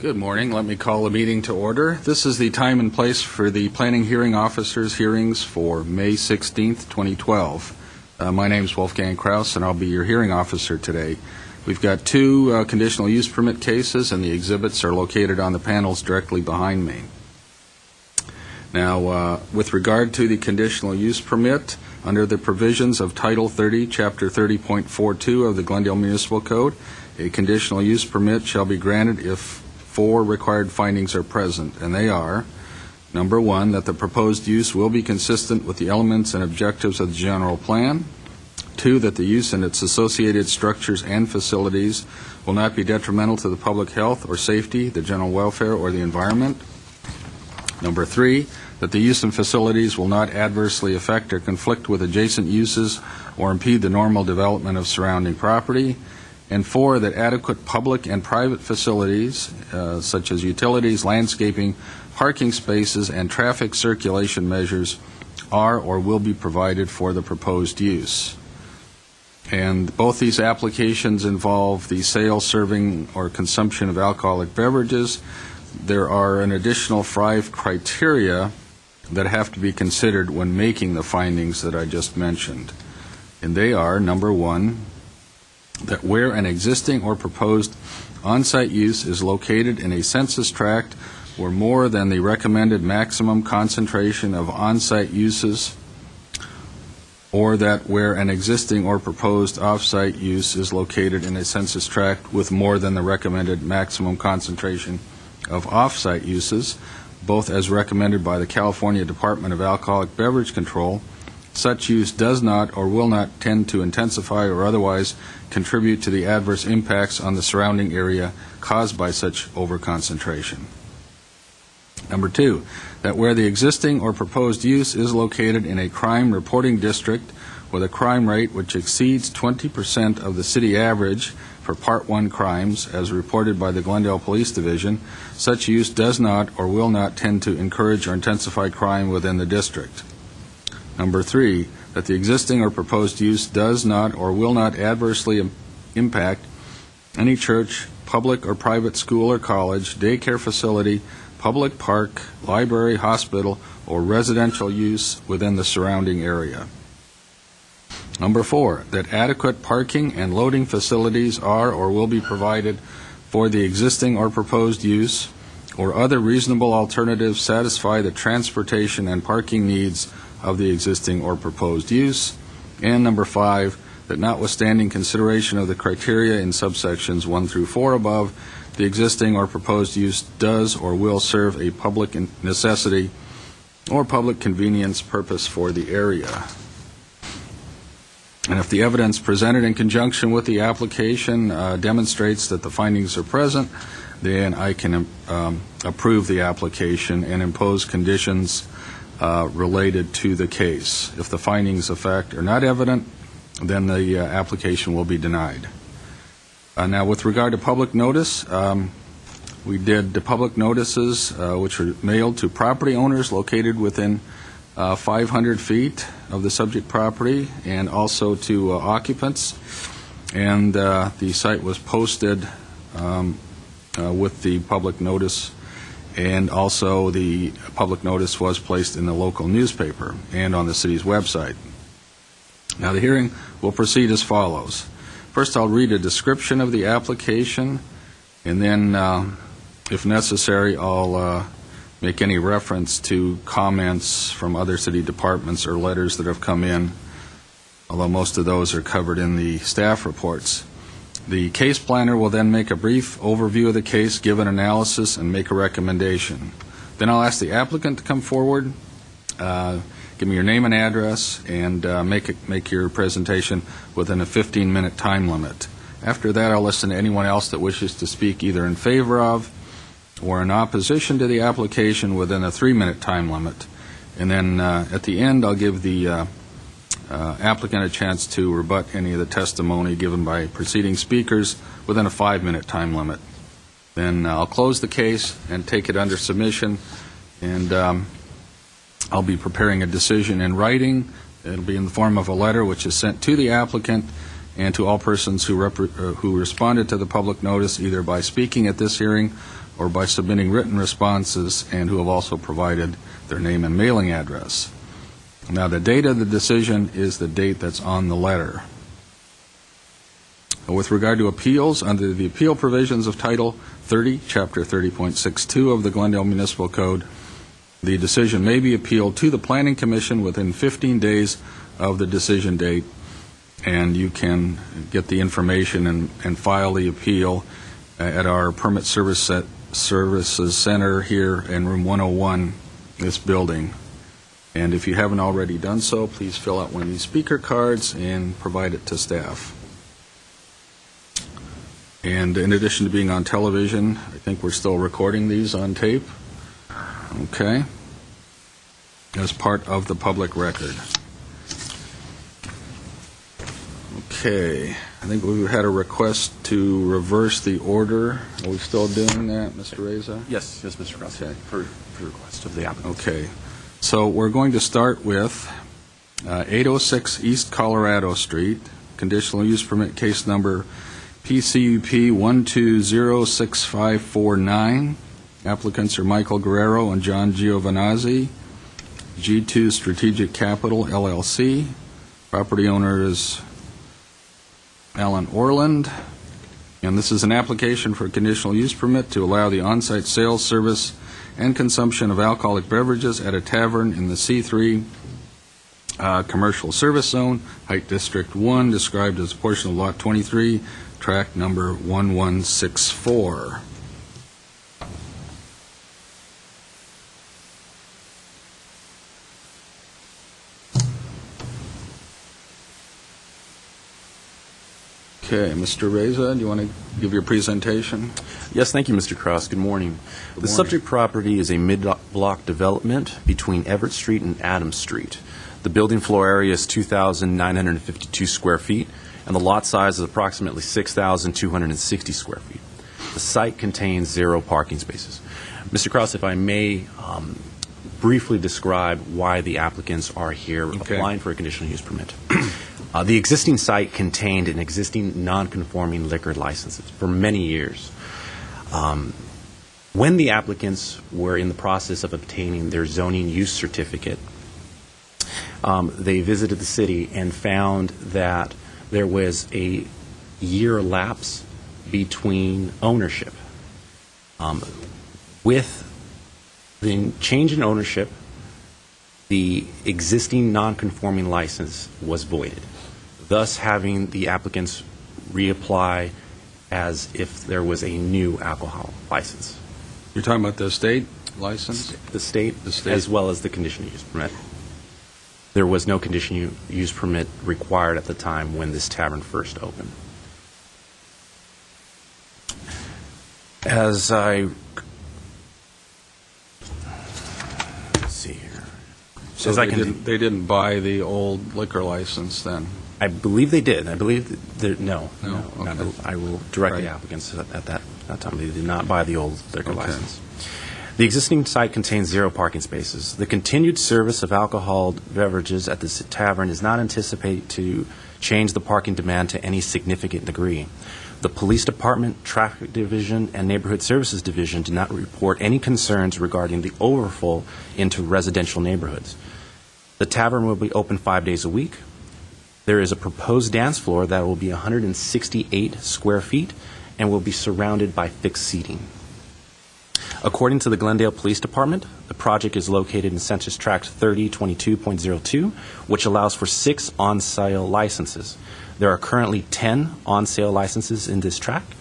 Good morning. Let me call the meeting to order. This is the time and place for the Planning Hearing Officers' hearings for May 16th, 2012. My name is Wolfgang Kraus, and I'll be your hearing officer today. We've got two conditional use permit cases, and the exhibits are located on the panels directly behind me. Now, with regard to the conditional use permit, under the provisions of Title 30, Chapter 30.42 of the Glendale Municipal Code, a conditional use permit shall be granted if four required findings are present, and they are: number one, that the proposed use will be consistent with the elements and objectives of the general plan; two, that the use and its associated structures and facilities will not be detrimental to the public health or safety, the general welfare, or the environment; number three, that the use and facilities will not adversely affect or conflict with adjacent uses or impede the normal development of surrounding property; and four, that adequate public and private facilities, such as utilities, landscaping, parking spaces, and traffic circulation measures are or will be provided for the proposed use. And both these applications involve the sale, serving, or consumption of alcoholic beverages. There are an additional 5 criteria that have to be considered when making the findings that I just mentioned. And they are: number one, that where an existing or proposed on-site use is located in a census tract where more than the recommended maximum concentration of on-site uses, or that where an existing or proposed off-site use is located in a census tract with more than the recommended maximum concentration of off-site uses, both as recommended by the California Department of Alcoholic Beverage Control, such use does not or will not tend to intensify or otherwise contribute to the adverse impacts on the surrounding area caused by such overconcentration. Number two, that where the existing or proposed use is located in a crime reporting district with a crime rate which exceeds 20% of the city average for Part 1 crimes, as reported by the Glendale Police Division, such use does not or will not tend to encourage or intensify crime within the district. Number three, that the existing or proposed use does not or will not adversely impact any church, public or private school or college, daycare facility, public park, library, hospital, or residential use within the surrounding area. Number four, that adequate parking and loading facilities are or will be provided for the existing or proposed use, or other reasonable alternatives satisfy the transportation and parking needs of the existing or proposed use. And number five, that notwithstanding consideration of the criteria in subsections 1 through 4 above, the existing or proposed use does or will serve a public necessity or public convenience purpose for the area. And if the evidence presented in conjunction with the application demonstrates that the findings are present, then I can approve the application and impose conditions related to the case. If the findings of fact are not evident, then the application will be denied. Now, with regard to public notice, we did the public notices which were mailed to property owners located within 500 feet of the subject property, and also to occupants. And the site was posted with the public notice, and also the public notice was placed in the local newspaper and on the city's website. Now, the hearing will proceed as follows. First, I'll read a description of the application, and then, if necessary, I'll make any reference to comments from other city departments or letters that have come in, although most of those are covered in the staff reports. The case planner will then make a brief overview of the case, give an analysis, and make a recommendation. Then I'll ask the applicant to come forward, give me your name and address, and make your presentation within a 15-minute time limit. After that, I'll listen to anyone else that wishes to speak either in favor of or in opposition to the application within a 3-minute time limit. And then at the end, I'll give the applicant a chance to rebut any of the testimony given by preceding speakers within a 5-minute time limit. Then I'll close the case and take it under submission, and I'll be preparing a decision in writing. It'll be in the form of a letter which is sent to the applicant and to all persons who responded to the public notice, either by speaking at this hearing or by submitting written responses, and who have also provided their name and mailing address. Now, the date of the decision is the date that's on the letter. With regard to appeals, under the appeal provisions of Title 30, Chapter 30.62 of the Glendale Municipal Code, the decision may be appealed to the Planning Commission within 15 days of the decision date, and you can get the information and file the appeal at our Permit Services Center here in Room 101, this building. And if you haven't already done so, please fill out one of these speaker cards and provide it to staff. And in addition to being on television, I think we're still recording these on tape. Okay. As part of the public record. Okay. I think we've had a request to reverse the order. Are we still doing that, Mr. Reza? Yes, Mr. Cross. Okay. For request of the applicant. Okay. So we're going to start with 806 East Colorado Street, conditional use permit case number PCUP 1206549. Applicants are Michael Guerrero and John Giovanazzi. G2 Strategic Capital, LLC. Property owner is Alan Orland. And this is an application for a conditional use permit to allow the on-site sales, service, and consumption of alcoholic beverages at a tavern in the C3 Commercial Service Zone, Height District 1, described as a portion of Lot 23, tract number 1164. Okay, Mr. Reza, do you want to give your presentation? Yes, thank you, Mr. Cross. Good morning. The subject property is a mid-block development between Everett Street and Adams Street. The building floor area is 2,952 square feet, and the lot size is approximately 6,260 square feet. The site contains 0 parking spaces. Mr. Cross, if I may briefly describe why the applicants are here applying for a conditional use permit. The existing site contained an existing non-conforming liquor license for many years. When the applicants were in the process of obtaining their zoning use certificate, they visited the city and found that there was a year lapse between ownership. With the change in ownership, the existing non-conforming license was voided, thus having the applicants reapply as if there was a new alcohol license. You're talking about the state license? The state, as well as the conditional use permit. There was no conditional use permit required at the time when this tavern first opened. As I see here. So they didn't buy the old liquor license then? I believe they did. I believe no. Okay. I will direct the applicants at that time. They did not buy the old liquor license. The existing site contains 0 parking spaces. The continued service of alcohol beverages at this tavern is not anticipated to change the parking demand to any significant degree. The Police Department, Traffic Division, and Neighborhood Services Division did not report any concerns regarding the overflow into residential neighborhoods. The tavern will be open 5 days a week. There is a proposed dance floor that will be 168 square feet and will be surrounded by fixed seating. According to the Glendale Police Department, the project is located in Census Tract 3022.02, which allows for 6 on-sale licenses. There are currently 10 on-sale licenses in this tract.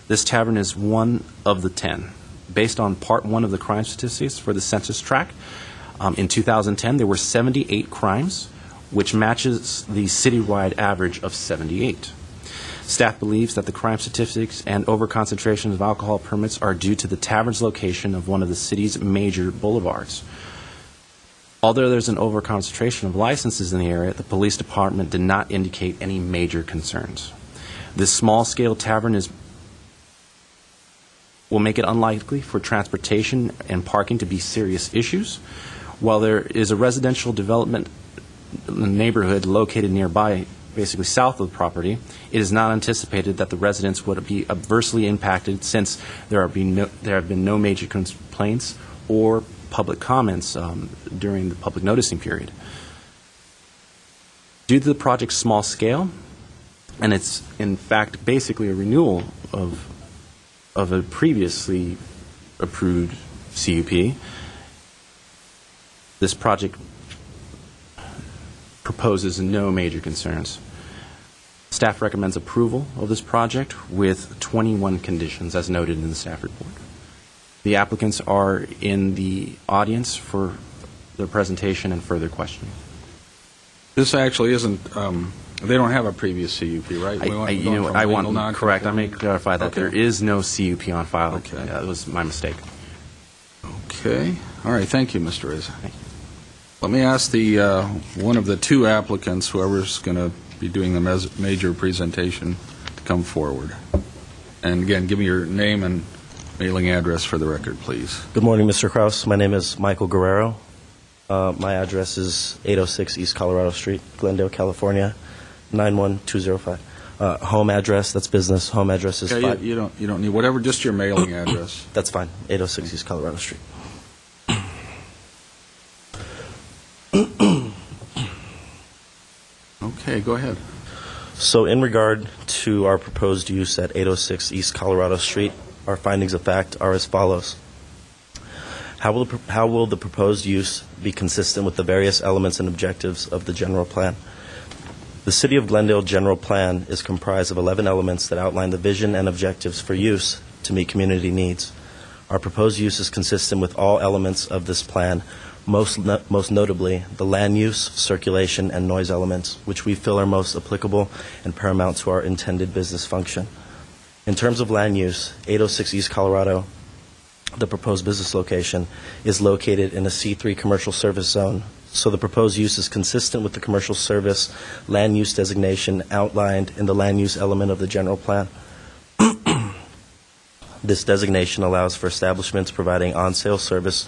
This tavern is one of the 10. Based on Part 1 of the crime statistics for the Census Tract, in 2010 there were 78 crimes, which matches the citywide average of 78. Staff believes that the crime statistics and overconcentration of alcohol permits are due to the tavern's location of one of the city's major boulevards. Although there's an overconcentration of licenses in the area, the police department did not indicate any major concerns. This small-scale tavern will make it unlikely for transportation and parking to be serious issues. While there is a residential development neighborhood located nearby basically south of the property, it is not anticipated that the residents would be adversely impacted since there have been no major complaints or public comments during the public noticing period. Due to the project's small scale, and it's in fact basically a renewal of a previously approved CUP, this project proposes no major concerns. Staff recommends approval of this project with 21 conditions as noted in the staff report. The applicants are in the audience for their presentation and further questioning. This actually isn't, they don't have a previous CUP, right? I want correct. I may clarify that. Okay. There is no CUP on file. Okay. That was my mistake. Okay. All right. Thank you, Mr. Reza. Thank you. Let me ask the one of the two applicants, whoever's going to be doing the major presentation, to come forward. And again, give me your name and mailing address for the record, please. Good morning, Mr. Kraus. My name is Michael Guerrero. My address is 806 East Colorado Street, Glendale, California, 91205. Home address, that's business. Home address is Okay, you don't need whatever, just your mailing address. That's fine. 806 East Colorado Street. Okay, go ahead. So in regard to our proposed use at 806 East Colorado Street, our findings of fact are as follows. How will the proposed use be consistent with the various elements and objectives of the general plan? The City of Glendale general plan is comprised of 11 elements that outline the vision and objectives for use to meet community needs. Our proposed use is consistent with all elements of this plan, most notably the land use, circulation, and noise elements, which we feel are most applicable and paramount to our intended business function. In terms of land use, 806 East Colorado, the proposed business location, is located in a C3 commercial service zone, so the proposed use is consistent with the commercial service land use designation outlined in the land use element of the general plan. This designation allows for establishments providing on-sale service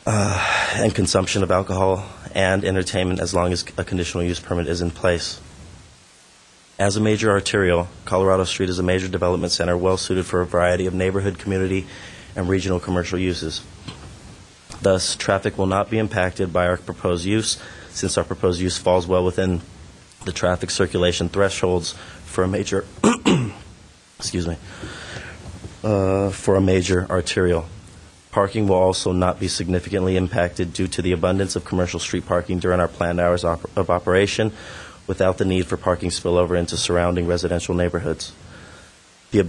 and consumption of alcohol and entertainment as long as a conditional use permit is in place. As a major arterial, Colorado Street is a major development center well suited for a variety of neighborhood, community, and regional commercial uses. Thus, traffic will not be impacted by our proposed use, since our proposed use falls well within the traffic circulation thresholds for a major for a major arterial. Parking will also not be significantly impacted due to the abundance of commercial street parking during our planned hours of operation, without the need for parking spillover into surrounding residential neighborhoods. The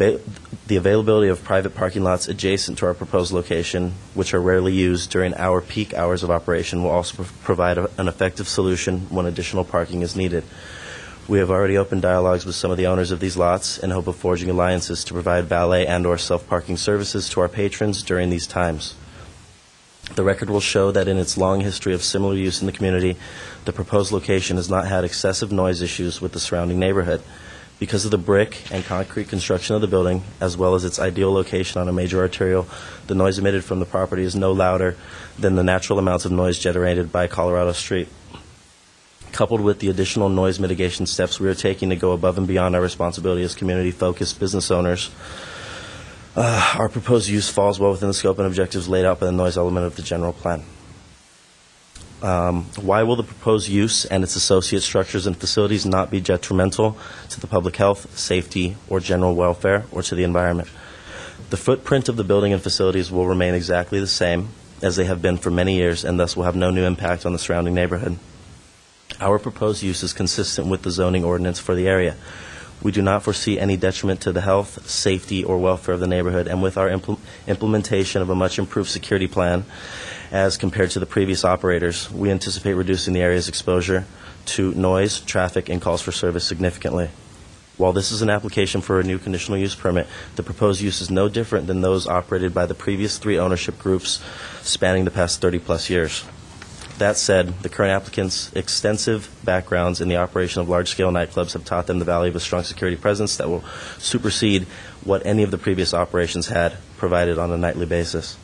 availability of private parking lots adjacent to our proposed location, which are rarely used during our peak hours of operation, will also provide an effective solution when additional parking is needed. We have already opened dialogues with some of the owners of these lots in hope of forging alliances to provide valet and/or self-parking services to our patrons during these times. The record will show that in its long history of similar use in the community, the proposed location has not had excessive noise issues with the surrounding neighborhood. Because of the brick and concrete construction of the building, as well as its ideal location on a major arterial, the noise emitted from the property is no louder than the natural amounts of noise generated by Colorado Street. Coupled with the additional noise mitigation steps we are taking to go above and beyond our responsibility as community-focused business owners, our proposed use falls well within the scope and objectives laid out by the noise element of the general plan. Why will the proposed use and its associate structures and facilities not be detrimental to the public health, safety, or general welfare, or to the environment? The footprint of the building and facilities will remain exactly the same as they have been for many years, and thus will have no new impact on the surrounding neighborhood. Our proposed use is consistent with the zoning ordinance for the area. We do not foresee any detriment to the health, safety, or welfare of the neighborhood, and with our implementation of a much improved security plan as compared to the previous operators, we anticipate reducing the area's exposure to noise, traffic, and calls for service significantly. While this is an application for a new conditional use permit, the proposed use is no different than those operated by the previous 3 ownership groups spanning the past 30-plus years. That said, the current applicants' extensive backgrounds in the operation of large-scale nightclubs have taught them the value of a strong security presence that will supersede what any of the previous operations had provided on a nightly basis.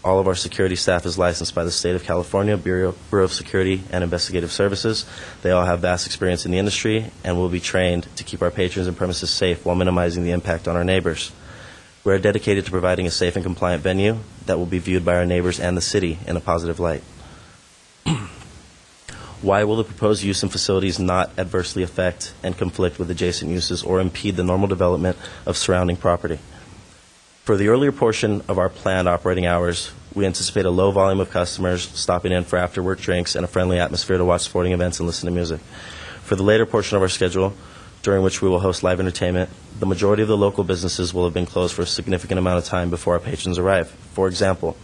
All of our security staff is licensed by the State of California Bureau of Security and Investigative Services. They all have vast experience in the industry and will be trained to keep our patrons and premises safe while minimizing the impact on our neighbors. We are dedicated to providing a safe and compliant venue that will be viewed by our neighbors and the city in a positive light. Why will the proposed use and facilities not adversely affect and conflict with adjacent uses or impede the normal development of surrounding property? For the earlier portion of our planned operating hours, we anticipate a low volume of customers stopping in for after-work drinks and a friendly atmosphere to watch sporting events and listen to music. For the later portion of our schedule, during which we will host live entertainment, the majority of the local businesses will have been closed for a significant amount of time before our patrons arrive. For example,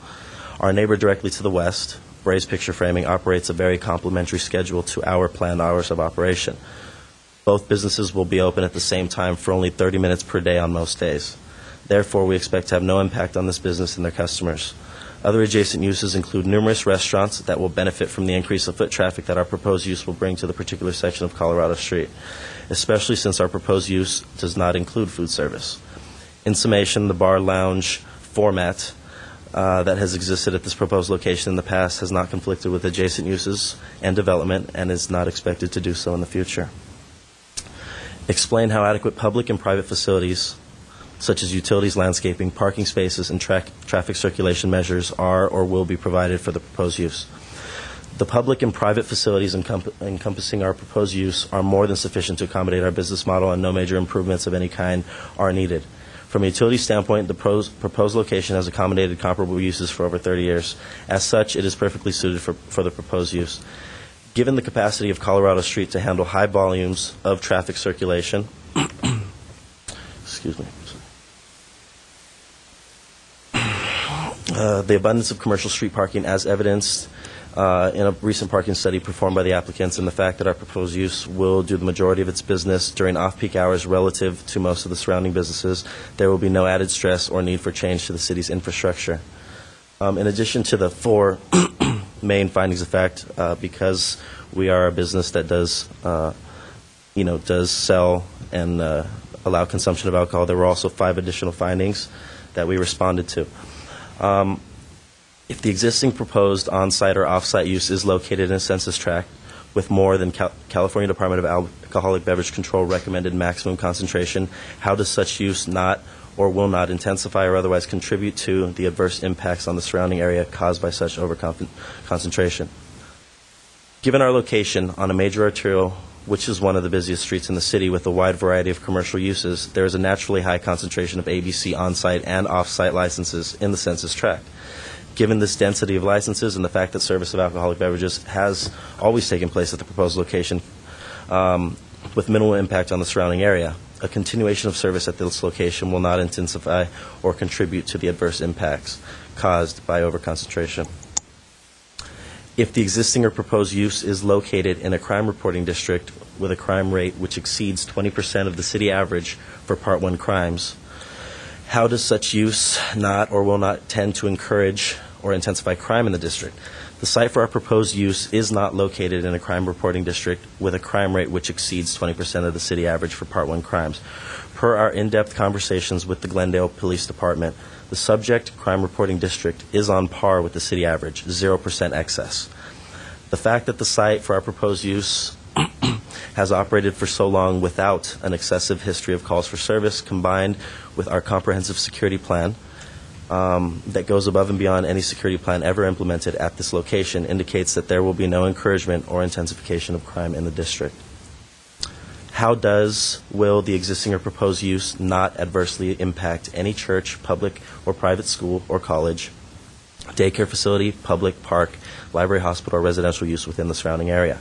our neighbor directly to the west, Bray's Picture Framing, operates a very complementary schedule to our planned hours of operation. Both businesses will be open at the same time for only 30 minutes per day on most days. Therefore, we expect to have no impact on this business and their customers. Other adjacent uses include numerous restaurants that will benefit from the increase of foot traffic that our proposed use will bring to the particular section of Colorado Street, especially since our proposed use does not include food service. In summation, the bar-lounge format that has existed at this proposed location in the past has not conflicted with adjacent uses and development and is not expected to do so in the future. Explain how adequate public and private facilities such as utilities, landscaping, parking spaces, and traffic circulation measures are or will be provided for the proposed use. The public and private facilities encompassing our proposed use are more than sufficient to accommodate our business model, and no major improvements of any kind are needed. From a utility standpoint, the proposed location has accommodated comparable uses for over 30 years. As such, it is perfectly suited for the proposed use. Given the capacity of Colorado Street to handle high volumes of traffic circulation, excuse me, the abundance of commercial street parking as evidenced in a recent parking study performed by the applicants, and the fact that our proposed use will do the majority of its business during off-peak hours relative to most of the surrounding businesses, there will be no added stress or need for change to the city's infrastructure. In addition to the four main findings of fact, because we are a business that does sell and allow consumption of alcohol, there were also 5 additional findings that we responded to. If the existing proposed on-site or off-site use is located in a census tract with more than California Department of Alcoholic Beverage Control recommended maximum concentration, how does such use not or will not intensify or otherwise contribute to the adverse impacts on the surrounding area caused by such overconcentration? Given our location on a major arterial, which is one of the busiest streets in the city with a wide variety of commercial uses, there is a naturally high concentration of ABC on-site and off-site licenses in the census tract. Given this density of licenses and the fact that service of alcoholic beverages has always taken place at the proposed location with minimal impact on the surrounding area, a continuation of service at this location will not intensify or contribute to the adverse impacts caused by overconcentration. If the existing or proposed use is located in a crime reporting district with a crime rate which exceeds 20% of the city average for Part 1 crimes, how does such use not or will not tend to encourage or intensify crime in the district? The site for our proposed use is not located in a crime reporting district with a crime rate which exceeds 20% of the city average for Part 1 crimes. Per our in-depth conversations with the Glendale Police Department, the subject crime reporting district is on par with the city average, 0% excess. The fact that the site for our proposed use has operated for so long without an excessive history of calls for service, combined with our comprehensive security plan that goes above and beyond any security plan ever implemented at this location, indicates that there will be no encouragement or intensification of crime in the district. How will the existing or proposed use not adversely impact any church, public or private school or college, daycare facility, public park, library, hospital, or residential use within the surrounding area?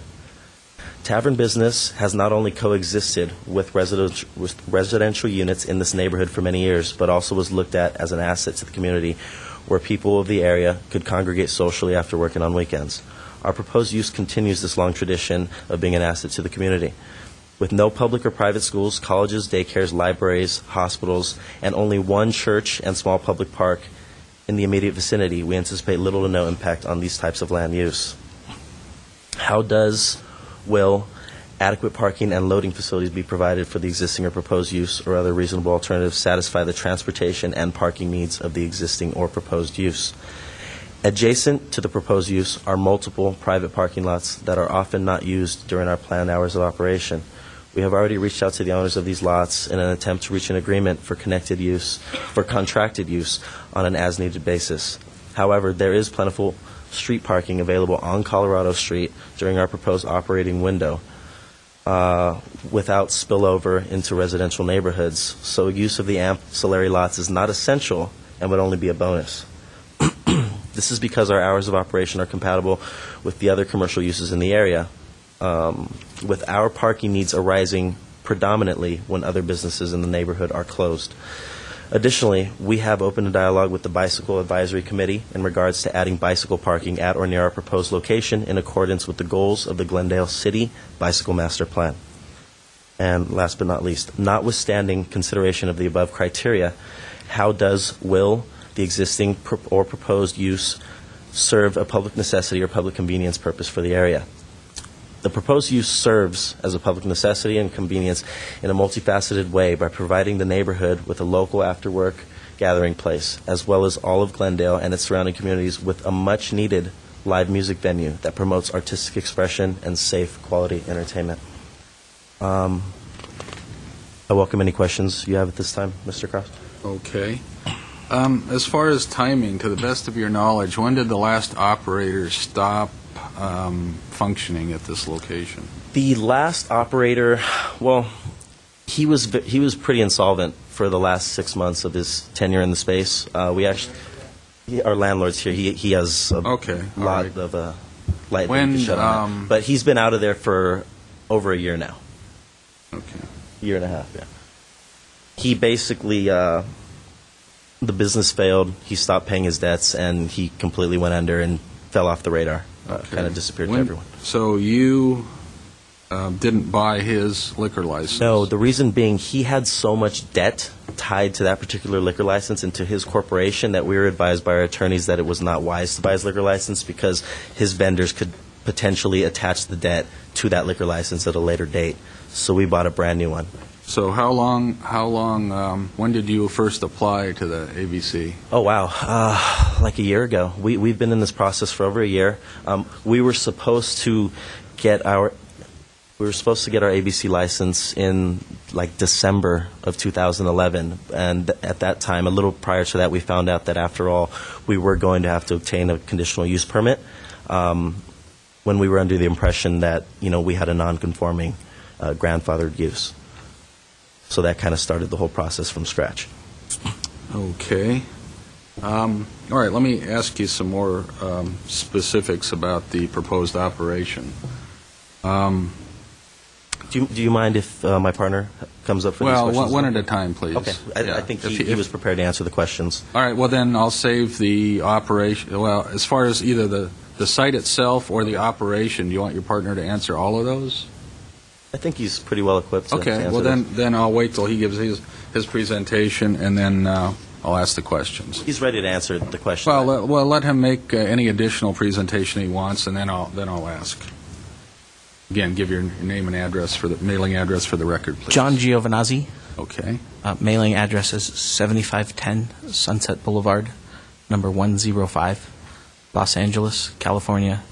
Tavern business has not only coexisted with residential units in this neighborhood for many years, but also was looked at as an asset to the community where people of the area could congregate socially after working on weekends. Our proposed use continues this long tradition of being an asset to the community. With no public or private schools, colleges, daycares, libraries, hospitals, and only one church and small public park in the immediate vicinity, we anticipate little to no impact on these types of land use. Will adequate parking and loading facilities be provided for the existing or proposed use, or other reasonable alternatives satisfy the transportation and parking needs of the existing or proposed use? Adjacent to the proposed use are multiple private parking lots that are often not used during our planned hours of operation. We have already reached out to the owners of these lots in an attempt to reach an agreement for contracted use on an as-needed basis. However, there is plentiful street parking available on Colorado Street during our proposed operating window without spillover into residential neighborhoods, so use of the ancillary lots is not essential and would only be a bonus. This is because our hours of operation are compatible with the other commercial uses in the area, with our parking needs arising predominantly when other businesses in the neighborhood are closed. Additionally, we have opened a dialogue with the Bicycle Advisory Committee in regards to adding bicycle parking at or near our proposed location in accordance with the goals of the Glendale City Bicycle Master Plan. And last but not least, notwithstanding consideration of the above criteria, will the existing or proposed use serve a public necessity or public convenience purpose for the area? The proposed use serves as a public necessity and convenience in a multifaceted way by providing the neighborhood with a local after-work gathering place, as well as all of Glendale and its surrounding communities with a much-needed live music venue that promotes artistic expression and safe, quality entertainment. I welcome any questions you have at this time, Mr. Cross. Okay. As far as timing, to the best of your knowledge, when did the last operator stop functioning at this location? The last operator, well, he was pretty insolvent for the last 6 months of his tenure in the space. Our landlord's here. He has a lot of light that he can shut on. But he's been out of there for over a year now. Okay. Year and a half, yeah. He basically, the business failed, he stopped paying his debts, and he completely went under and fell off the radar, kind of disappeared to everyone. So you didn't buy his liquor license? No, the reason being he had so much debt tied to that particular liquor license and to his corporation that we were advised by our attorneys that it was not wise to buy his liquor license because his vendors could potentially attach the debt to that liquor license at a later date. So we bought a brand new one. So when did you first apply to the ABC? Oh, wow. Like a year ago. We've been in this process for over a year. We were supposed to get our ABC license in like December of 2011, and at that time, a little prior to that, we found out that after all, we were going to have to obtain a conditional use permit when we were under the impression that, we had a non-conforming grandfathered use. So that kind of started the whole process from scratch. Okay. All right, let me ask you some more specifics about the proposed operation. Do you mind if my partner comes up for these questions? Well, one at a time, please. Okay. I think he was prepared to answer the questions. All right, well, then I'll save the operation. Well, as far as either the site itself or the operation, do you want your partner to answer all of those? I think he's pretty well equipped to answer well, those. then I'll wait till he gives his presentation, and then I'll ask the questions. He's ready to answer the questions. Well, let him make any additional presentation he wants, and then I'll ask. Again, give your name and address for the mailing address for the record, please. John Giovanazzi. Okay. Mailing address is 7510 Sunset Boulevard, number 105, Los Angeles, California,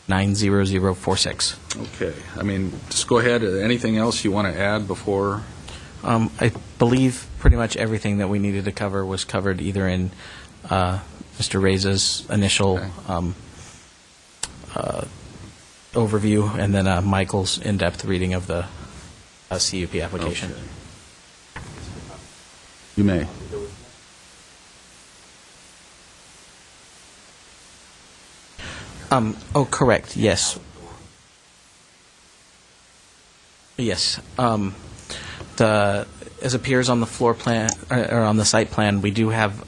90046. Okay. Just go ahead. Anything else you want to add before? I believe pretty much everything that we needed to cover was covered either in Mr. Reza's initial overview and then Michael's in-depth reading of the CUP application. Okay. You may. Correct. Yes. Yes. As appears on the floor plan or on the site plan, we do have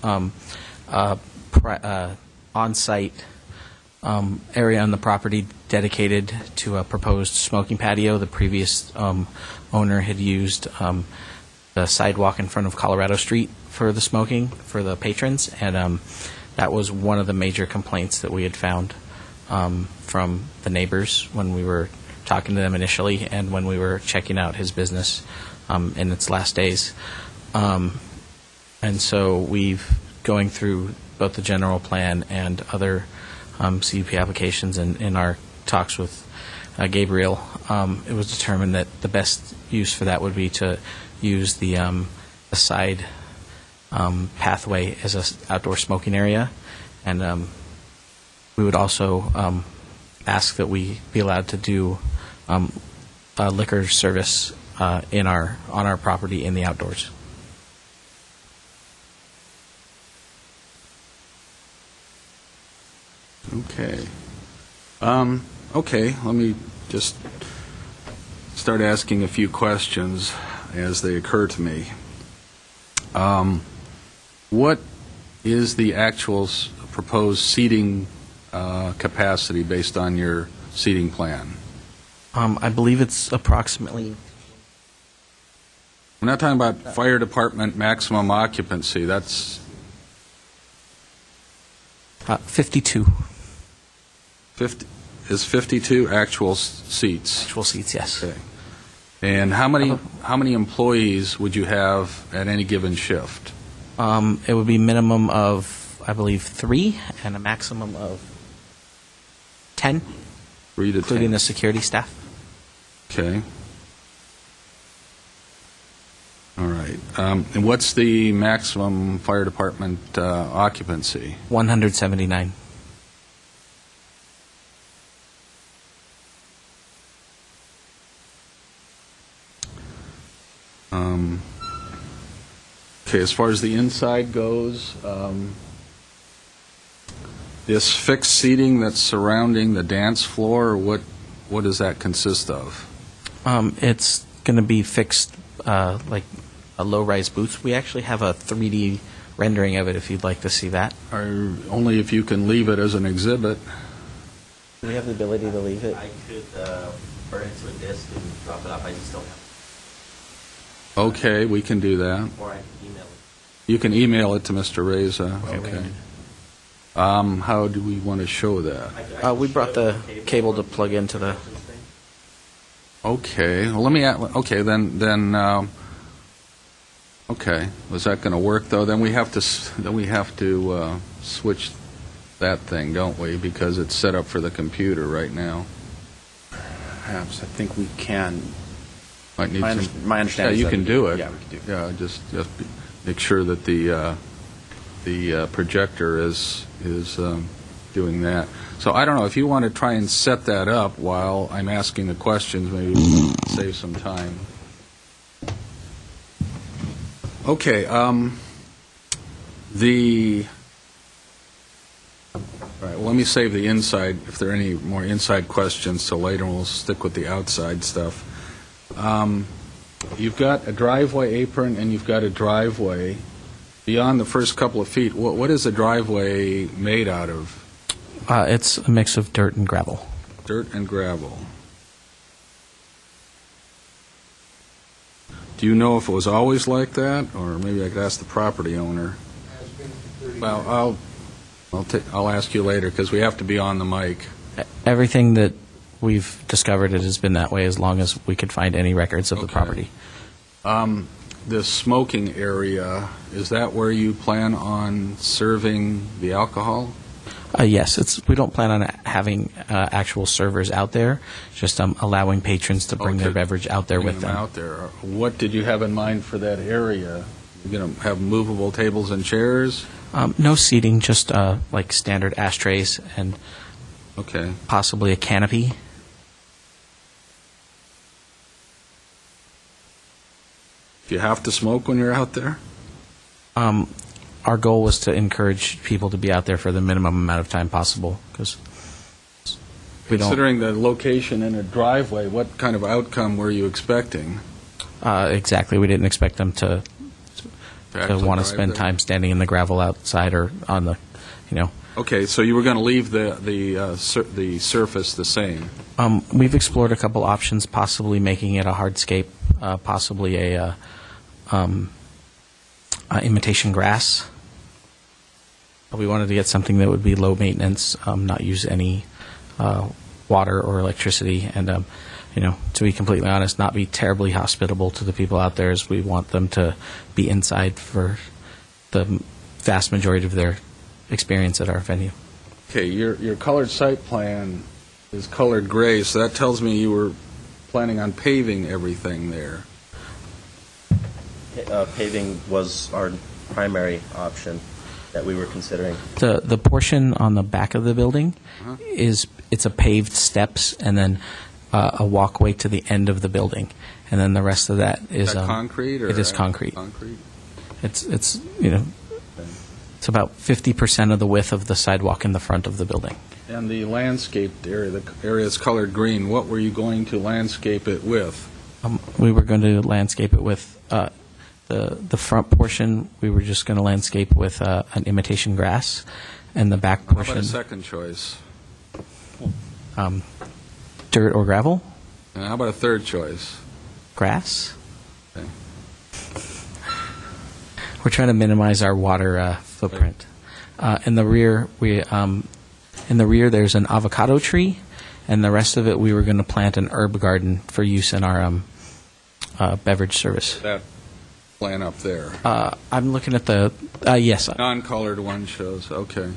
on-site area on the property dedicated to a proposed smoking patio. The previous owner had used the sidewalk in front of Colorado Street for the smoking for the patrons, and that was one of the major complaints that we had found from the neighbors when we were talking to them initially and when we were checking out his business in its last days. And so going through both the general plan and other CUP applications, and in our talks with Gabriel, it was determined that the best use for that would be to use the side pathway as an outdoor smoking area, and we would also ask that we be allowed to do liquor service on our property in the outdoors. Okay. Okay, let me just start asking a few questions as they occur to me. What is the actual proposed seating capacity based on your seating plan? I believe it's approximately... We're not talking about fire department maximum occupancy. That's 52 is 52 actual seats. actual seats, yes. Okay. And how many employees would you have at any given shift? It would be minimum of, I believe, 3 and a maximum of 10, 3 to 10. including the security staff. Okay. All right. And what's the maximum fire department occupancy? 179. Okay, as far as the inside goes, this fixed seating that's surrounding the dance floor, what does that consist of? It's going to be fixed like a low-rise booth. We actually have a 3D rendering of it if you'd like to see that. Or only if you can leave it as an exhibit. Do we have the ability to leave it? I could burn it to a disc and drop it off. I just don't have Okay, we can do that. it. Or I can email it. You can email it to Mr. Reza. Okay. How do we want to show that? We brought the cable to plug into the... Okay, well, let me, okay, then, okay, was that going to work, though? Then we have to switch that thing, don't we? Because it's set up for the computer right now. Perhaps. I think we can. Might need My understanding Yeah, is you that can do it. Yeah, we can do it. Yeah, just make sure that the projector is doing that. So I don't know, if you want to try and set that up while I'm asking the questions, maybe we can save some time. Okay, all right, well, let me save the inside, if there are any more inside questions, till later, and we'll stick with the outside stuff. You've got a driveway apron and you've got a driveway. Beyond the first couple of feet, what is the driveway made out of? It's a mix of dirt and gravel. Dirt and gravel. Do you know if it was always like that, or maybe I could ask the property owner? Well, I'll ask you later because we have to be on the mic. Everything that we've discovered, it has been that way as long as we could find any records of the Okay. property. The smoking area, is that where you plan on serving the alcohol? Yes, we don't plan on having actual servers out there, just allowing patrons to bring their beverage out there with them. Out there. What did you have in mind for that area? You're going to have movable tables and chairs? No seating, just like standard ashtrays and Okay. possibly a canopy. Do you have to smoke when you're out there? Our goal was to encourage people to be out there for the minimum amount of time possible, because we don't. Considering the location in a driveway, what kind of outcome were you expecting? Exactly, we didn't expect them to actually want to drive spend there? time standing in the gravel outside or on the, Okay, so you were going to leave the surface the same. We've explored a couple options, possibly making it a hardscape, possibly a imitation grass. We wanted to get something that would be low maintenance, not use any water or electricity, and to be completely honest, not be terribly hospitable to the people out there, as we want them to be inside for the vast majority of their experience at our venue. Okay, your colored site plan is colored gray, so that tells me you were planning on paving everything there. Paving was our primary option that we were considering. The portion on the back of the building it's a paved steps and then a walkway to the end of the building, and then the rest of that is concrete. Or it is concrete. Concrete. It's it's about 50% of the width of the sidewalk in the front of the building. And the landscaped area, the area that's colored green, what were you going to landscape it with? We were going to landscape it with the front portion. We were just going to landscape with an imitation grass, and the back How portion. about a second choice? Dirt or gravel? And how about a third choice? Grass. Okay. We're trying to minimize our water footprint. In the rear, there's an avocado tree, and the rest of it we were going to plant an herb garden for use in our beverage service. That plan up there. I'm looking at the yes. Non-colored one shows. Okay.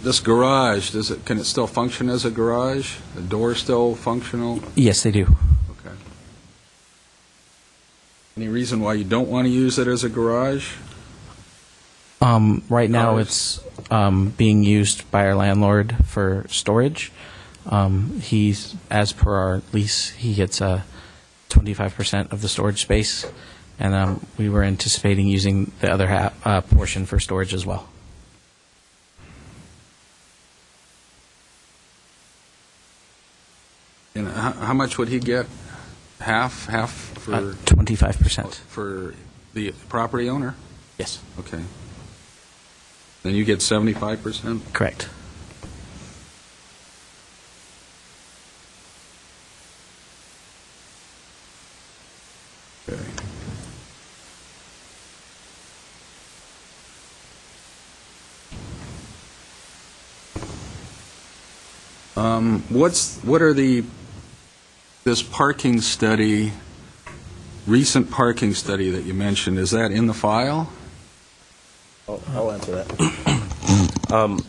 This garage, can it still function as a garage? The door still functional? Yes, they do. Okay. Any reason why you don't want to use it as a garage? Right now, Cars? it's being used by our landlord for storage. He's, as per our lease, he gets 25% of the storage space, and we were anticipating using the other portion for storage as well. And how much would he get? Half for 25%. for the property owner? Yes, Okay. Then you get 75%? correct. Okay. What are this parking study, recent parking study that you mentioned, is that in the file? I'll answer that.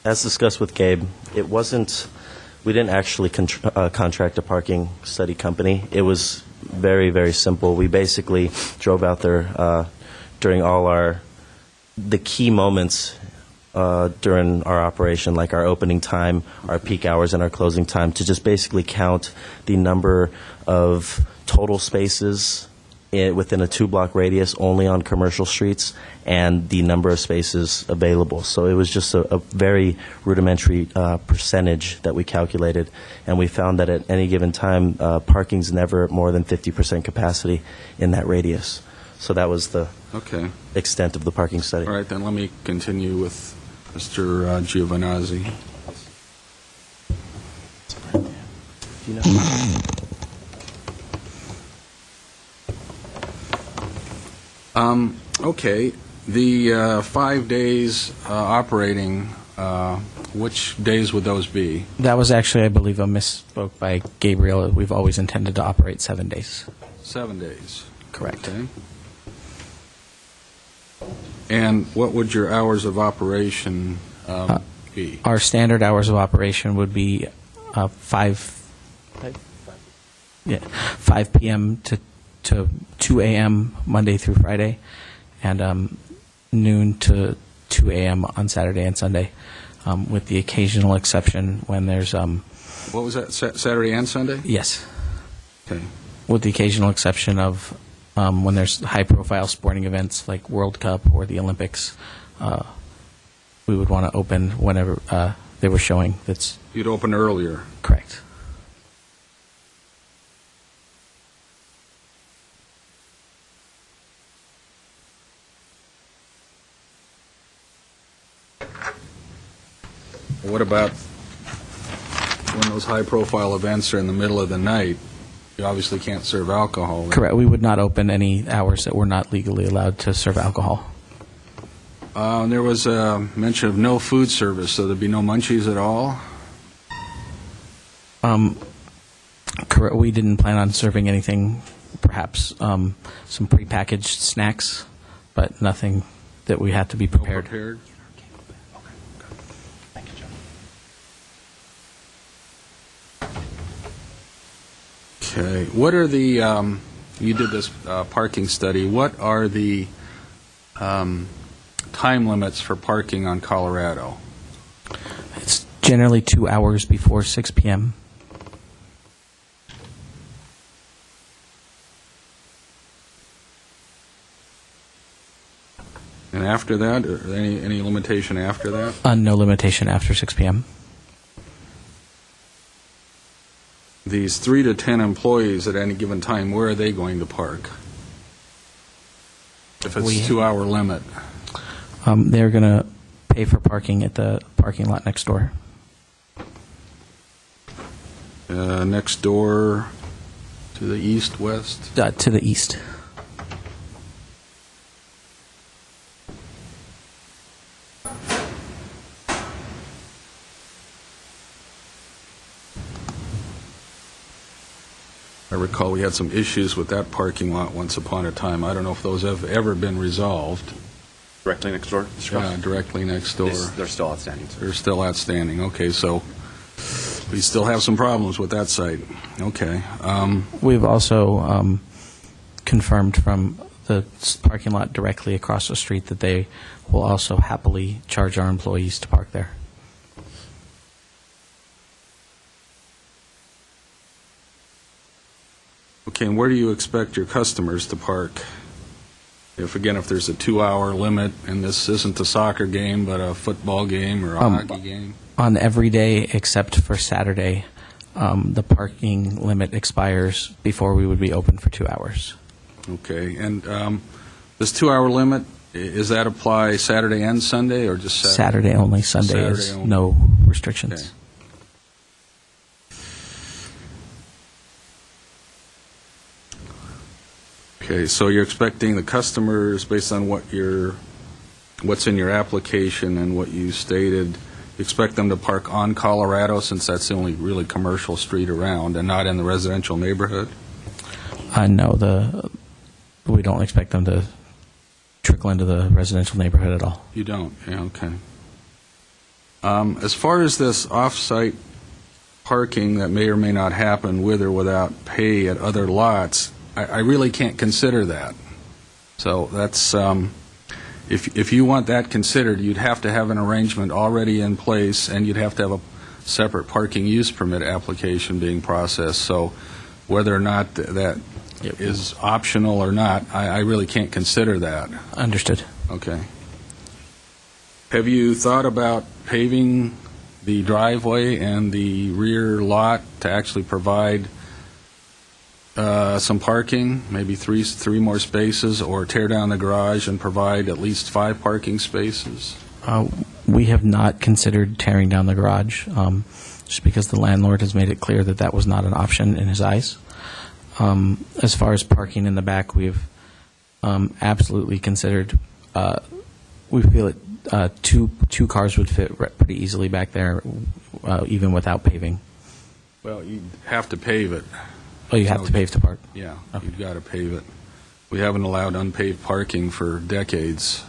As discussed with Gabe, we didn't actually contract a parking study company. It was very, very simple. We basically drove out there during all the key moments during our operation, like our opening time, our peak hours, and our closing time, to just basically count the number of total spaces within a 2-block radius only on commercial streets and the number of spaces available. So it was just a very rudimentary percentage that we calculated, and we found that at any given time, parking's never more than 50% capacity in that radius. So that was the extent of the parking study. All right, then let me continue with Mr. Giovanazzi. Do you know? Okay, the 5 days operating, which days would those be? That was actually, I believe, a misspoke by Gabriel. We've always intended to operate 7 days. 7 days. Correct. Okay. And what would your hours of operation be? Our standard hours of operation would be 5 p.m. to 2 a.m. Monday through Friday, and noon to 2 a.m. on Saturday and Sunday, with the occasional exception when there's... What was that, Saturday and Sunday? Yes. Okay. With the occasional exception of when there's high-profile sporting events like World Cup or the Olympics, we would want to open whenever they were showing. You'd open earlier. Correct. What about when those high-profile events are in the middle of the night? You obviously can't serve alcohol. Correct. We would not open any hours that we're not legally allowed to serve alcohol. There was a mention of no food service, so there'd be no munchies at all? Correct. We didn't plan on serving anything perhaps some prepackaged snacks, but nothing that we had to be prepared. Thank you, John. Okay. What are the, you did this parking study, what are the time limits for parking on Colorado? It's generally 2 hours before 6 p.m. And after that, or any limitation after that? No limitation after 6 p.m. These 3 to 10 employees at any given time, where are they going to park? If it's a 2-hour limit? They're going to pay for parking at the parking lot next door. Next door to the east, west? To the east. I recall we had some issues with that parking lot once upon a time. I don't know if those have ever been resolved. Directly next door? Yeah, directly next door. They're still outstanding, sir. They're still outstanding. Okay, so we still have some problems with that site. Okay. We've also confirmed from the parking lot directly across the street that they will also happily charge our employees to park there. Okay, and where do you expect your customers to park? If there's a 2-hour limit, and this isn't a soccer game, but a football game or a hockey game? On every day except for Saturday, the parking limit expires before we would be open for 2 hours. Okay, and this 2-hour limit, does that apply Saturday and Sunday, or just Saturday? Saturday only. Sunday is Saturday only. no restrictions. Okay. Okay, so you're expecting the customers, based on what's in your application and what you stated, you expect them to park on Colorado, since that's the only really commercial street around, and not in the residential neighborhood? No, we don't expect them to trickle into the residential neighborhood at all. You don't? Yeah, okay. As far as this off-site parking that may or may not happen with or without pay at other lots, I really can't consider that. So that's, if you want that considered, you'd have to have an arrangement already in place, and you'd have to have a separate parking use permit application being processed. So whether or not that is optional or not, I really can't consider that. Understood. Okay. Have you thought about paving the driveway and the rear lot to actually provide some parking, maybe three more spaces, or tear down the garage and provide at least 5 parking spaces? We have not considered tearing down the garage, just because the landlord has made it clear that that was not an option in his eyes. As far as parking in the back, we've absolutely considered. We feel that two cars would fit pretty easily back there, even without paving. Well, you have to pave it. Oh, you have to pave to park? Yeah, Okay. You've got to pave it. We haven't allowed unpaved parking for decades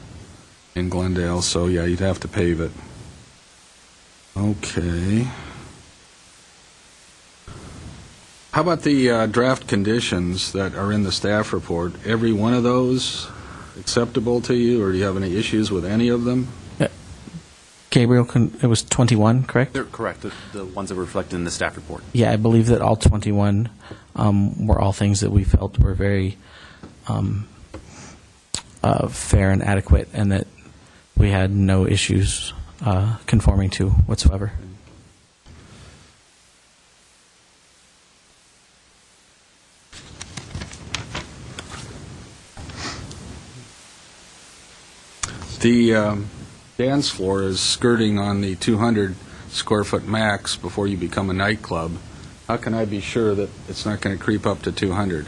in Glendale, so yeah, you'd have to pave it. Okay. How about the draft conditions that are in the staff report? Every one of those acceptable to you, or do you have any issues with any of them? Gabriel, it was 21, correct? They're correct, the ones that were reflected in the staff report. Yeah, I believe that all 21 were all things that we felt were very fair and adequate, and that we had no issues conforming to whatsoever. The dance floor is skirting on the 200 square foot max before you become a nightclub. How can I be sure that it's not going to creep up to 200?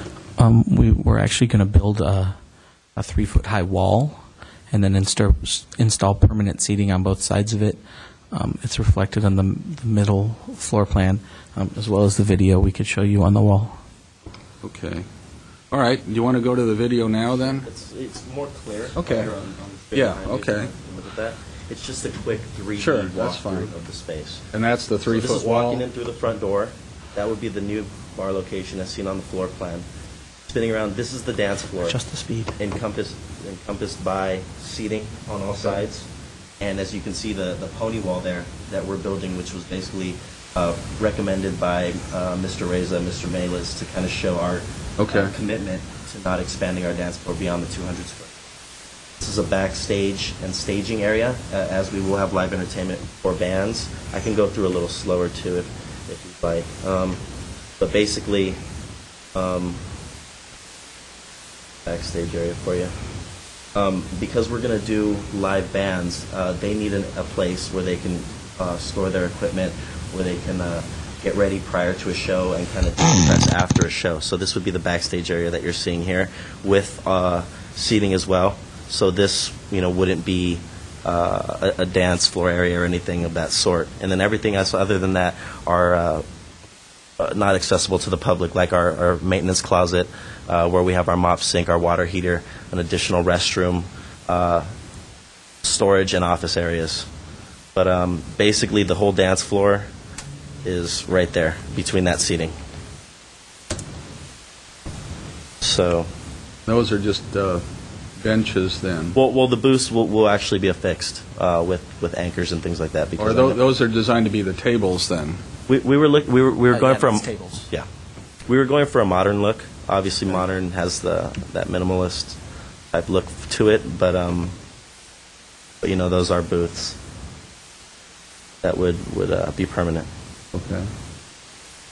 We were actually going to build a 3-foot high wall and then install permanent seating on both sides of it. It's reflected on the middle floor plan, as well as the video we could show you on the wall. Okay. All right, you want to go to the video now then? It's more clear. Okay. Better on the Yeah, behind me. okay. Look at that. It's just a quick 3D Sure, that's fine. walkthrough of the space. And that's the So this 3-foot is wall? walking in through the front door. That would be the new bar location as seen on the floor plan. Spinning around, this is the dance floor. Just the speed. Encompassed by seating on all sides. And as you can see, the pony wall there that we're building, which was basically recommended by Mr. Reza, Mr. Melis, to kind of show our Okay. commitment to not expanding our dance floor beyond the 200 square. This is a backstage and staging area, as we will have live entertainment for bands. I can go through a little slower too if you'd like. But basically, backstage area for you. Because we're going to do live bands, they need a place where they can store their equipment, where they can get ready prior to a show and kind of press after a show. So this would be the backstage area that you're seeing here with seating as well. So this, wouldn't be a dance floor area or anything of that sort. And then everything else other than that are not accessible to the public, like our maintenance closet, where we have our mop sink, our water heater, an additional restroom, storage, and office areas. But basically, the whole dance floor is right there between that seating. So, Those are just benches then? well, the booths will actually be affixed with anchors and things like that. Or those are designed to be the tables then? We were going for tables. yeah, we were going for a modern look. Obviously, modern has that minimalist type look to it, but those are booths that would be permanent. Okay.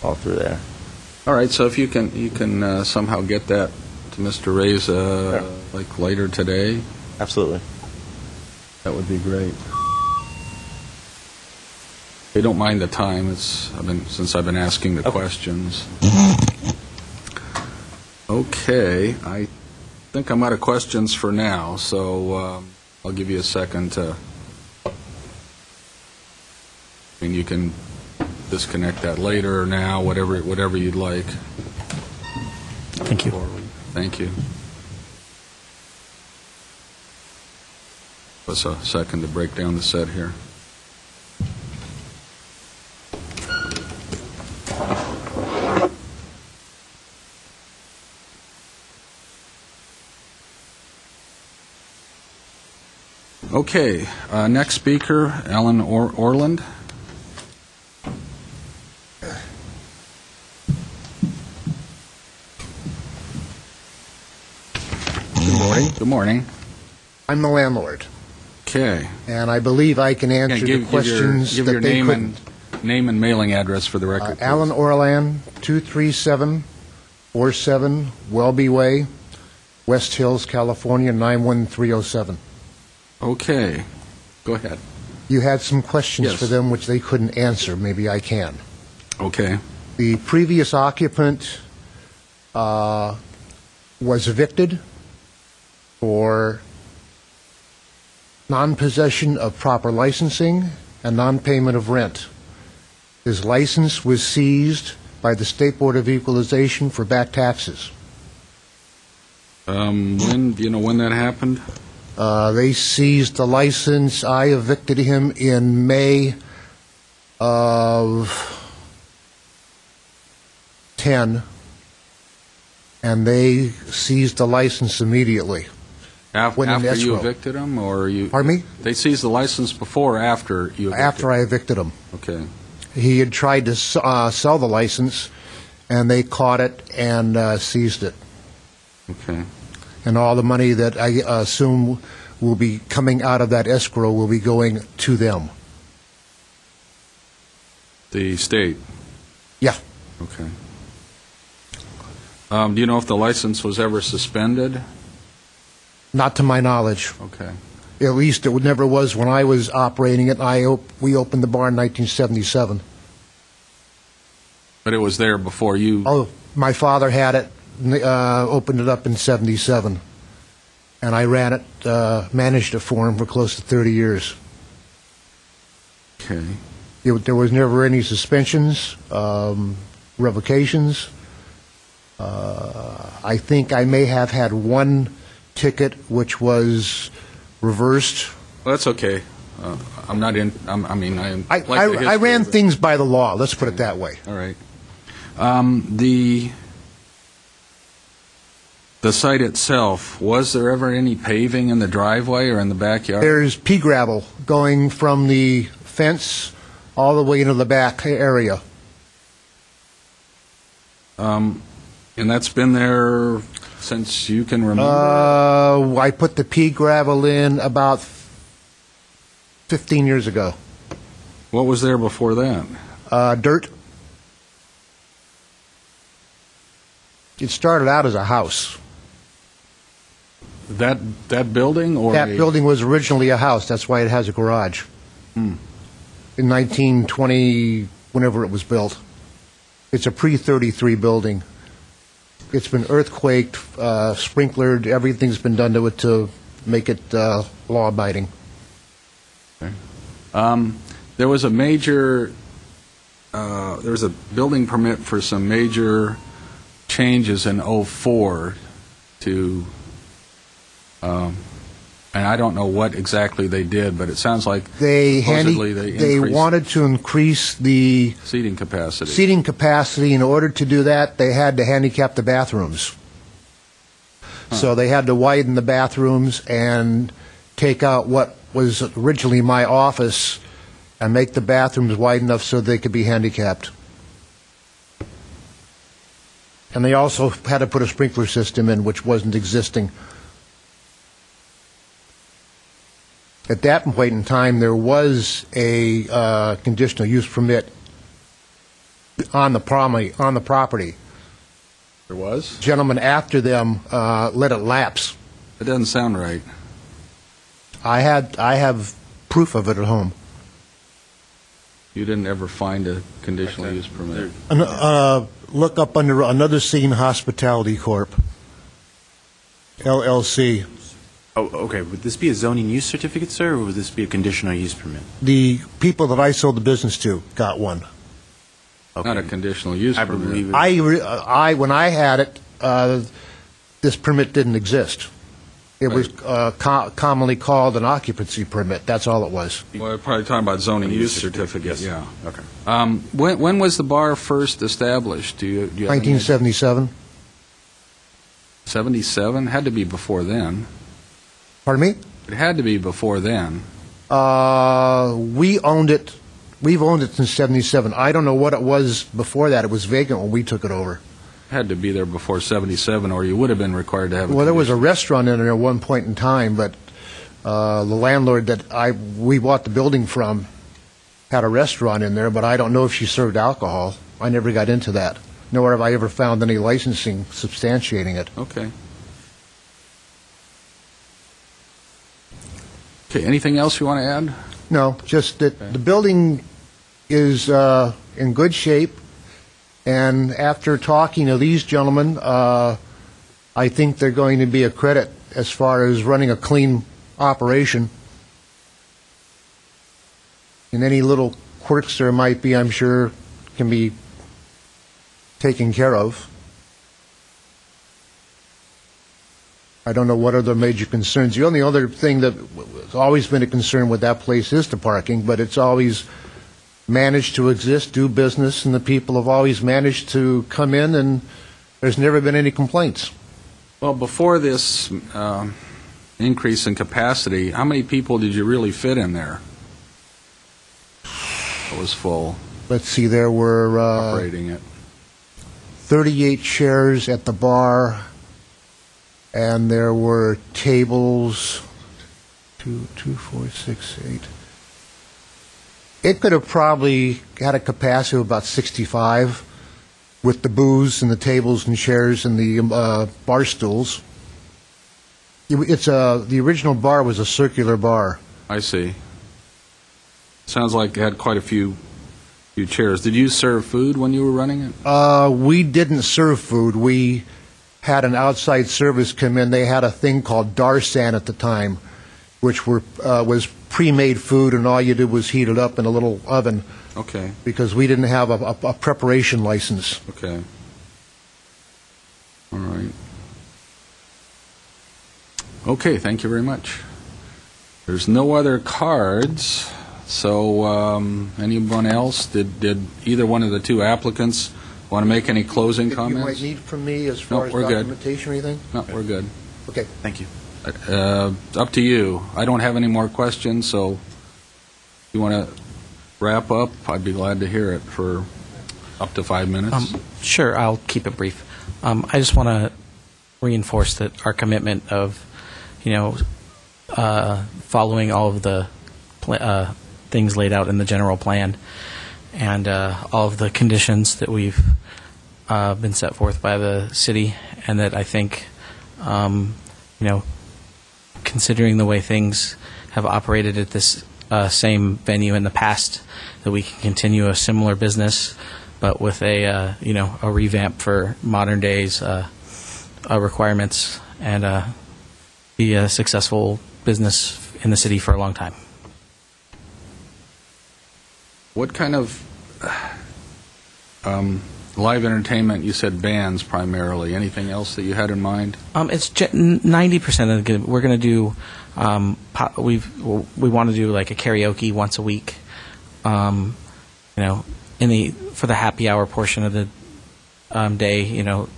All through there. All right, so if you can somehow get that to Mr. Reza, like later today, Absolutely. that would be great. They don't mind the time. Since I've been asking the questions. Okay, I think I'm out of questions for now, so I'll give you a second to. You can disconnect that later or now, whatever you'd like. Thank you. Thank you. Give us a second to break down the set here. Okay, next speaker, Alan Orland. Good morning. Good morning. I'm the landlord, Okay. and I believe I can answer the questions give that your they name couldn't. name and mailing address for the record. please. Alan Orland, 23747 Welby Way, West Hills, California, 91307. Okay, go ahead. You had some questions Yes. for them which they couldn't answer. Maybe I can. Okay. The previous occupant was evicted for non-possession of proper licensing and non-payment of rent. His license was seized by the State Board of Equalization for back taxes. When do you know when that happened? They seized the license. I evicted him in May of 10, and they seized the license immediately. After When in you escrow. evicted him, or you? Pardon me? They seized the license before or after you evicted? After I evicted him. Okay. He had tried to sell the license, and they caught it and seized it. Okay. And all the money that I assume will be coming out of that escrow will be going to them. The state. Yeah. Okay. Do you know if the license was ever suspended? Not to my knowledge. Okay. At least it never was when I was operating it. We opened the bar in 1977. But it was there before you. Oh, my father had it, opened it up in 77. And I ran it, managed it for him for close to 30 years. Okay. There was never any suspensions, revocations. I think I may have had one ticket which was reversed. Well, that's okay. I'm not in, I mean, I like the I history ran of it. things by the law, let's put it that way. All right. The site itself, was there ever any paving in the driveway or in the backyard? There's pea gravel going from the fence all the way into the back area. And that's been there since you can remember? I put the pea gravel in about 15 years ago. What was there before that? Dirt. It started out as a house. That building or That building was originally a house. That's why it has a garage. In 1920, whenever it was built. It's a pre-33 building. It's been earthquaked, sprinklered. Everything's been done to it to make it law-abiding. Okay. There was a major, there was a building permit for some major changes in '04 to, and I don't know what exactly they did, but it sounds like supposedly they increased wanted to increase the seating capacity. seating capacity. In order to do that, they had to handicap the bathrooms. So they had to widen the bathrooms and take out what was originally my office and make the bathrooms wide enough so they could be handicapped. And they also had to put a sprinkler system in, which wasn't existing. At that point in time, there was a conditional use permit on the property. There was? Gentlemen after them let it lapse. It doesn't sound right. I have proof of it at home. You didn't ever find a conditional use permit? Look up under Another Scene Hospitality Corp. LLC. Oh, okay. Would this be a zoning use certificate, sir, or would this be a conditional use permit? The people that I sold the business to got one. Okay. Not a conditional use I permit. believe it. When I had it, this permit didn't exist. It was commonly called an occupancy permit. That's all it was. Well, we're probably talking about zoning use certificate, Yes. yeah. Okay. When was the bar first established? Do you have any idea? 1977. 77? Had to be before then. Pardon me? It had to be before then. We owned it. We've owned it since 77. I don't know what it was before that. It was vacant when we took it over. Had to be there before 77, or you would have been required to have a Well, there was a condition. restaurant in there at one point in time, but the landlord that we bought the building from had a restaurant in there, but I don't know if she served alcohol. I never got into that, nor have I ever found any licensing substantiating it. Okay. Okay, anything else you want to add? No, just that the building is in good shape, and after talking to these gentlemen, I think they're going to be a credit as far as running a clean operation. And any little quirks there might be, I'm sure, can be taken care of. I don't know what other major concerns. The only other thing that has always been a concern with that place is the parking, but it's always managed to exist, do business, and the people have always managed to come in, and there's never been any complaints. Well, before this increase in capacity, how many people did you really fit in there? It was full, Let's see, there were operating it. 38 chairs at the bar, and there were tables, 2, 4, 6, 8. It could have probably had a capacity of about 65 with the booze and the tables and chairs and the bar stools. The original bar was a circular bar. I see. Sounds like it had quite a few chairs. Did you serve food when you were running it? We didn't serve food. We had an outside service come in. They had a thing called Darsan at the time, which was pre-made food, and all you did was heat it up in a little oven. Okay, Because we didn't have a preparation license. okay. All right. Okay, thank you very much. There's no other cards, so anyone else? Did either one of the two applicants want to make any closing Anything you might comments? need from me as far as we're good. documentation or anything? No, we're good. Okay. Thank you. Up to you. I don't have any more questions, so if you want to wrap up, I'd be glad to hear it for up to 5 minutes. Sure, I'll keep it brief. I just want to reinforce that our commitment of, following all of the things laid out in the general plan and all of the conditions that we've been set forth by the city, and that I think, considering the way things have operated at this same venue in the past, that we can continue a similar business, but with a revamp for modern days requirements, and be a successful business in the city for a long time. What kind of live entertainment? You said bands primarily. Anything else that you had in mind? It's 90% of the. We're going to do. We want to do like a karaoke once a week. For the happy hour portion of the day,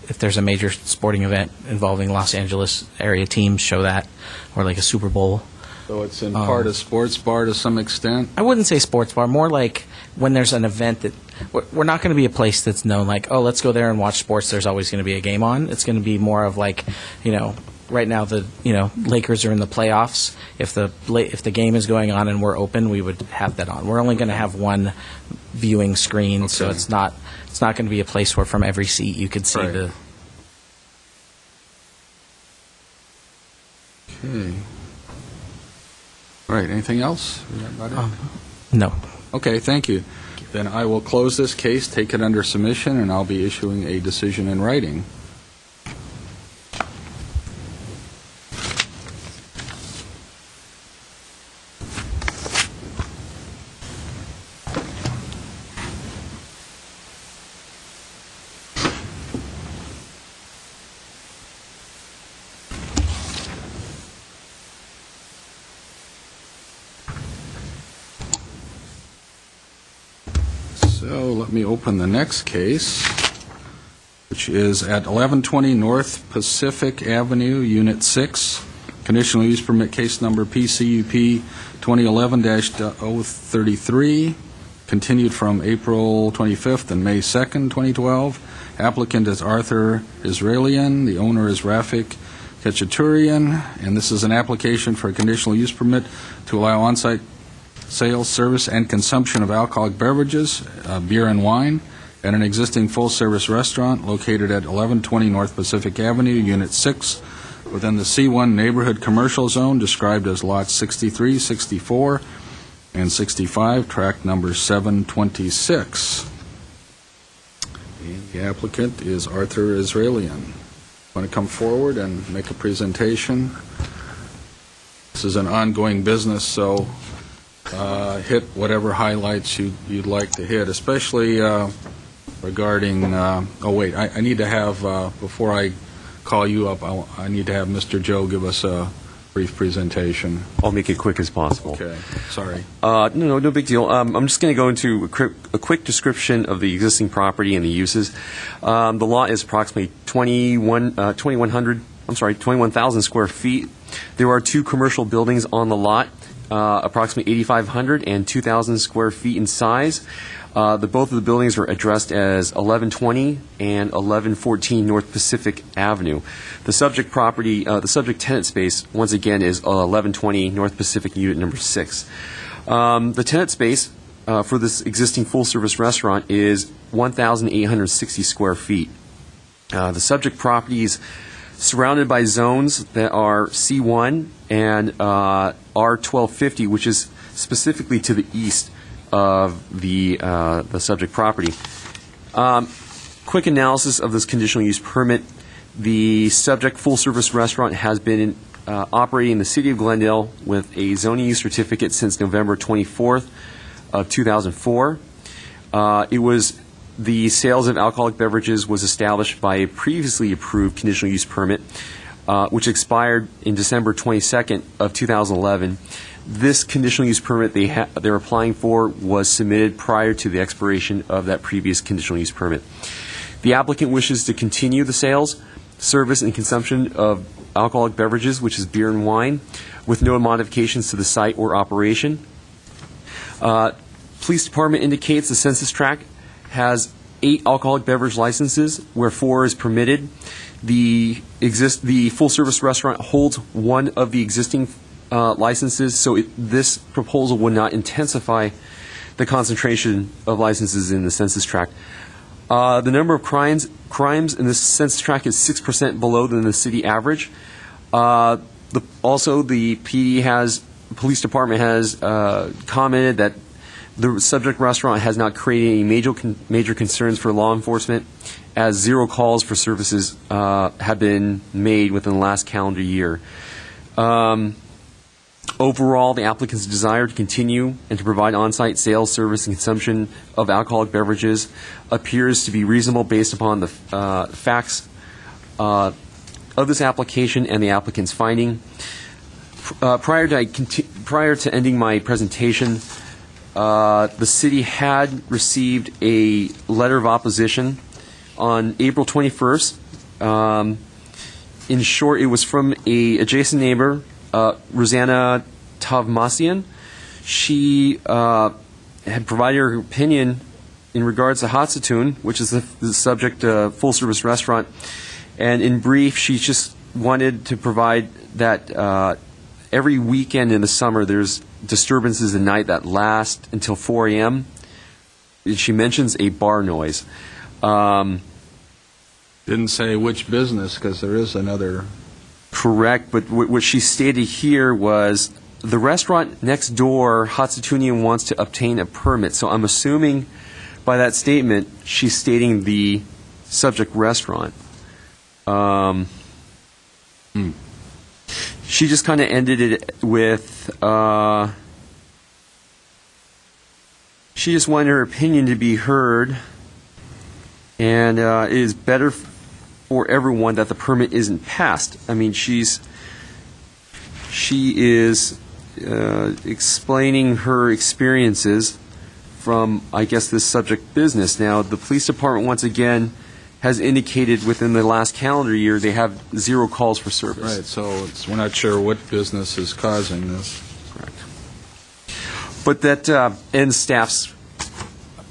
if there's a major sporting event involving Los Angeles area teams, show that, or like a Super Bowl. So it's in part a sports bar to some extent? I wouldn't say sports bar, more like when there's an event that, we're not going to be a place that's known like, oh, let's go there and watch sports, there's always going to be a game on. It's going to be more of like, right now the Lakers are in the playoffs. If the game is going on and we're open, we would have that on. We're only going to have one viewing screen, so it's not going to be a place where from every seat you could see the. Okay. All right. Anything else? Is that about it? No. Okay. Thank you. Then I will close this case, take it under submission, and I'll be issuing a decision in writing. So let me open the next case, which is at 1120 North Pacific Avenue, Unit 6. Conditional use permit case number PCUP 2011-033, continued from April 25th and May 2nd, 2012. Applicant is Arthur Israelian. The owner is Rafik Kachaturian, and this is an application for a conditional use permit to allow on-site sales, service, and consumption of alcoholic beverages, beer and wine, at an existing full-service restaurant located at 1120 North Pacific Avenue, Unit 6, within the C1 Neighborhood Commercial Zone, described as Lots 63, 64, and 65, tract number 726. And the applicant is Arthur Israelian. Want to come forward and make a presentation? This is an ongoing business, so hit whatever highlights you'd like to hit, especially regarding, I need to have, before I call you up, I need to have Mr. Joe give us a brief presentation. I'll make it quick as possible. Okay, sorry. No big deal. I'm just going to go into a quick description of the existing property and the uses. The lot is approximately 21,000 square feet. There are two commercial buildings on the lot, approximately 8,500 and 2,000 square feet in size. Both of the buildings are addressed as 1120 and 1114 North Pacific Avenue. The subject property, the subject tenant space, once again, is 1120 North Pacific Unit Number 6. The tenant space for this existing full-service restaurant is 1,860 square feet. The subject property is surrounded by zones that are C1 and R1250, which is specifically to the east of the subject property. Quick analysis of this conditional use permit. The subject full-service restaurant has been operating in the city of Glendale with a zoning use certificate since November 24th of 2004. It was the sales of alcoholic beverages was established by a previously approved conditional use permit, which expired in December 22nd of 2011. This conditional use permit they're applying for was submitted prior to the expiration of that previous conditional use permit. The applicant wishes to continue the sales, service, and consumption of alcoholic beverages, which is beer and wine, with no modifications to the site or operation. Police Department indicates the census tract has 8 alcoholic beverage licenses, where 4 is permitted. The full-service restaurant holds one of the existing licenses, so this proposal would not intensify the concentration of licenses in the census tract. The number of crimes in the census tract is 6% below than the city average. Also, the police department has commented that the subject restaurant has not created any major concerns for law enforcement, as 0 calls for services have been made within the last calendar year. Overall, the applicant's desire to continue and to provide on-site sales, service, and consumption of alcoholic beverages appears to be reasonable based upon the facts of this application and the applicant's finding. Prior to ending my presentation, the city had received a letter of opposition on April 21st. In short, it was from an adjacent neighbor, Rosanna Tavmasian. She had provided her opinion in regards to Hatsatoon, which is the subject full-service restaurant. And in brief, she just wanted to provide that every weekend in the summer there's disturbances at night that last until 4 a.m. She mentions a bar noise. Didn't say which business, because there is another. Correct, but what she stated here was the restaurant next door, Hatsatoonian, wants to obtain a permit. So I'm assuming by that statement she's stating the subject restaurant. She just kind of ended it with, she just wanted her opinion to be heard, and it is better for everyone that the permit isn't passed. I mean, she is explaining her experiences from, I guess, this subject business. Now, the police department, once again, has indicated within the last calendar year they have 0 calls for service. Right, so we're not sure what business is causing this. Correct. But that ends staff's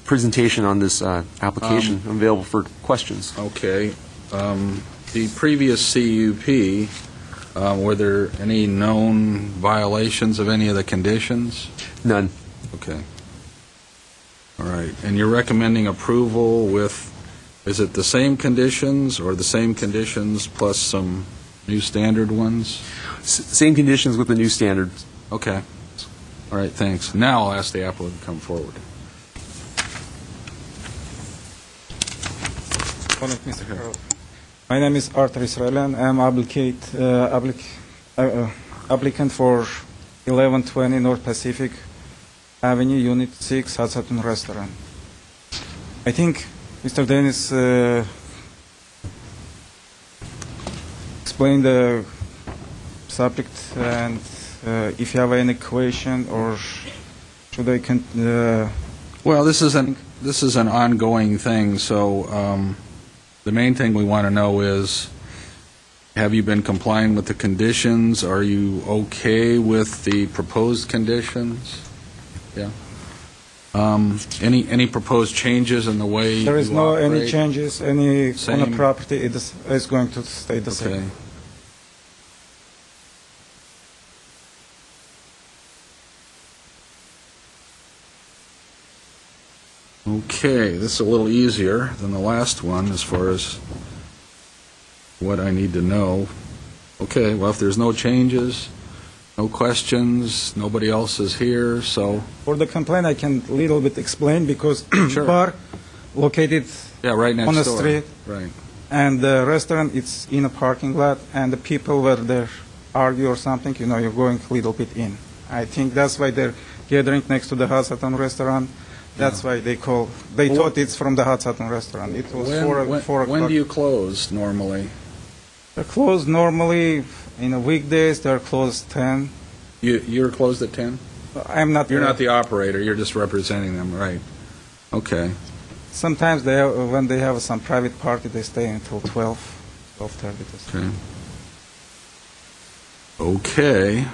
presentation on this application. I'm available for questions. Okay. The previous CUP, were there any known violations of any of the conditions? None. Okay. All right. And you're recommending approval with, is it the same conditions or the same conditions plus some new standard ones? Same conditions with the new standards. Okay. All right, thanks. Now I'll ask the applicant to come forward. My name is Arthur Israelian. I'm applicant for 1120 North Pacific Avenue, Unit 6, Hatsatoon Restaurant. I think Mr. Dennis explained the subject, and if you have any question, or should I Well, this is an ongoing thing, so the main thing we want to know is, have you been complying with the conditions? Are you okay with the proposed conditions? Yeah. Any proposed changes in the way There is you no operate? any changes on the Same? property. It is going to stay the Okay. same. Okay, this is a little easier than the last one as far as what I need to know. Okay, well, if there's no changes, no questions, nobody else is here, so... For the complaint, I can little bit explain, because Sure. bar located Yeah, right next on the door. street, Right. and the restaurant, it's in a parking lot, and the people were there argue or something, you're going a little bit in. I think that's why they're gathering next to the Hot Saturn restaurant. That's why they thought it's from the Hot Saturn restaurant. It was 4 o'clock. When do you close normally? They're closed normally in the weekdays. They're closed 10. You're closed at 10? I'm not. You're not the operator, you're just representing them, right? Okay. Sometimes when they have some private party, they stay until 12:30. Okay.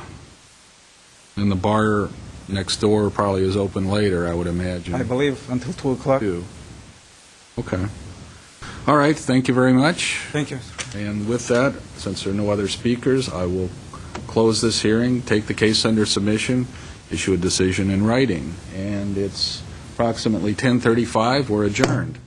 And the bar next door probably is open later, I would imagine. I believe until 2 o'clock. Okay. All right, thank you very much. Thank you. And with that, since there are no other speakers, I will close this hearing, take the case under submission, issue a decision in writing. And it's approximately 10:35. We're adjourned.